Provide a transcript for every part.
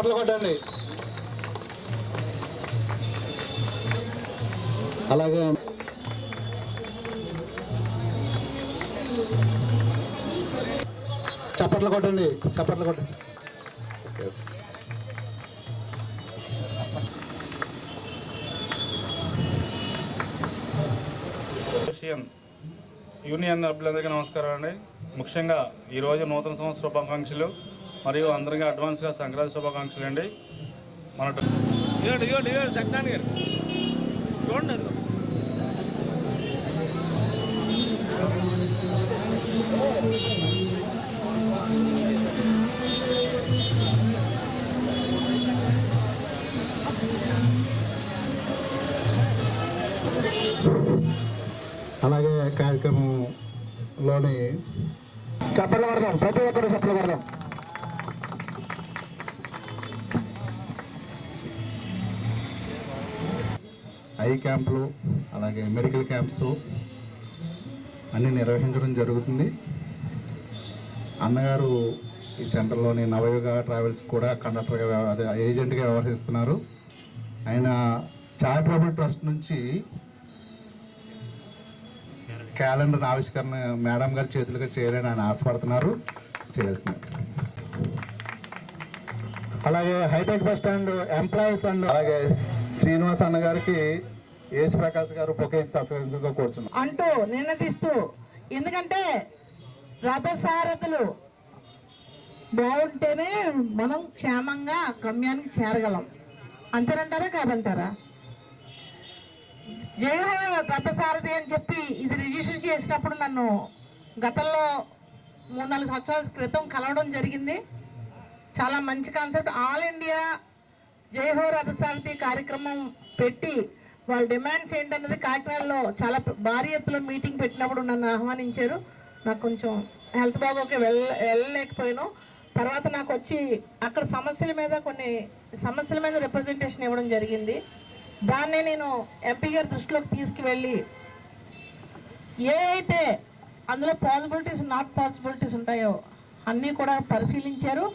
చప్పట్లు కొట్టండి. అలాగే చప్పట్లు కొట్టండి, చప్పట్లు కొట్టండి. యూనియన్ సభ్యులందరికీ నమస్కారం అండి. ముఖ్యంగా ఈరోజు నూతన సంవత్సర శుభాకాంక్షలు మరియు అందరికీ అడ్వాన్స్గా సంక్రాంతి శుభాకాంక్షలు అండి. మన చూడండి అలాగే కార్యక్రమంలోని చప్పట్లు కొడదాం, ప్రతి ఒక్కరు చప్పట్లు కొడదాం. ఐ క్యాంపులు అలాగే మెడికల్ క్యాంప్స్ అన్నీ నిర్వహించడం జరుగుతుంది. అన్నగారు ఈ సెంటర్లోని నవయుగ ట్రావెల్స్ కూడా కండక్టర్గా అదే ఏజెంట్గా వ్యవహరిస్తున్నారు. ఆయన చారిటబుల్ ట్రస్ట్ నుంచి క్యాలెండర్ ఆవిష్కరణ మేడం గారి చేతులుగా చేయాలని ఆయన ఆశపడుతున్నారు, చేస్తున్నారు. అలాగే hi tech bus stand employees and అలాగే శ్రీనివాస్ అన్న గారికి ఏసు ప్రకాష్ గారు బొకేజ్ సస్పెన్స్గా కూర్చున్నారు అంటూ నిన్నదిస్తూ, ఎందుకంటే రథసారథులు బాగుంటేనే మనం క్షేమంగా గమ్యానికి చేరగలం. అంతేనంటారా కాదంటారా? జయహో రథసారథి అని చెప్పి ఇది రిజిస్టర్ చేసినప్పుడు నన్ను గతంలో 3-4 సంవత్సరాల క్రితం కలవడం జరిగింది. చాలా మంచి కాన్సెప్ట్. ఆల్ ఇండియా జయహో రథసారథి కార్యక్రమం పెట్టి వాళ్ళ డిమాండ్స్ ఏంటన్నది కాకినాడలో చాలా భారీ ఎత్తులో మీటింగ్ పెట్టినప్పుడు నన్ను ఆహ్వానించారు. నాకు కొంచెం హెల్త్ బాగోకే వెళ్ళలేకపోయాను. తర్వాత నాకు వచ్చి అక్కడ కొన్ని సమస్యల మీద రిప్రజెంటేషన్ ఇవ్వడం జరిగింది. దాన్నే నేను ఎంపీ గారి దృష్టిలోకి తీసుకువెళ్ళి ఏ అయితే అందులో పాసిబిలిటీస్ నాట్ పాసిబిలిటీస్ ఉంటాయో అన్నీ కూడా పరిశీలించారు.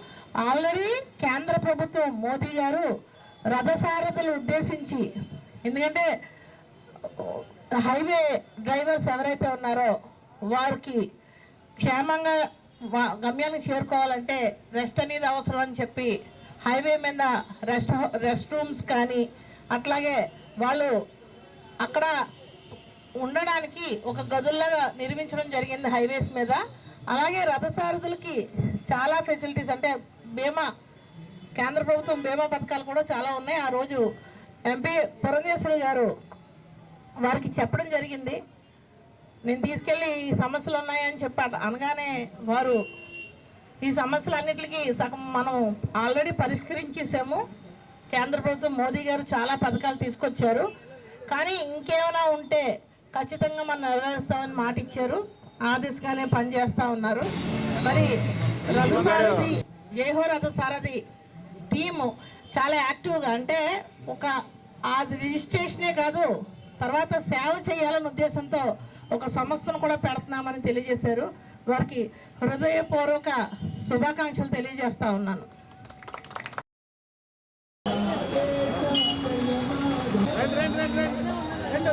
ఆల్రెడీ కేంద్ర ప్రభుత్వం మోదీ గారు రథసారథులు ఉద్దేశించి, ఎందుకంటే హైవే డ్రైవర్స్ ఎవరైతే ఉన్నారో వారికి క్షేమంగా గమ్యానికి చేరుకోవాలంటే రెస్ట్ అనేది అవసరం అని చెప్పి హైవే మీద రెస్ట్ రూమ్స్ కానీ అట్లాగే వాళ్ళు అక్కడ ఉండడానికి ఒక గదుల్లాగా నిర్మించడం జరిగింది హైవేస్ మీద. అలాగే రథసారథులకి చాలా ఫెసిలిటీస్, అంటే బీమా, కేంద్ర ప్రభుత్వం బీమా పథకాలు కూడా చాలా ఉన్నాయి. ఆ రోజు ఎంపీ పురంధేశ్వరి గారు వారికి చెప్పడం జరిగింది. నేను తీసుకెళ్ళి ఈ సమస్యలు ఉన్నాయని చెప్పి అనగానే వారు ఈ సమస్యలన్నిటికీ సగం మనం ఆల్రెడీ పరిష్కరించేసాము. కేంద్ర ప్రభుత్వం మోదీ గారు చాలా పథకాలు తీసుకొచ్చారు, కానీ ఇంకేమైనా ఉంటే ఖచ్చితంగా మనం నెరవేరుస్తామని మాట ఇచ్చారు. ఆ దిశగానే పనిచేస్తూ ఉన్నారు. మరి రథసారథి జయహో రథసారథి టీము చాలా యాక్టివ్గా, అంటే ఒక అది రిజిస్ట్రేషనే కాదు, తర్వాత సేవ చేయాలనే ఉద్దేశంతో ఒక సంస్థను కూడా పెడుతున్నామని తెలియజేశారు. వారికి హృదయపూర్వక శుభాకాంక్షలు తెలియజేస్తా ఉన్నాను. రండి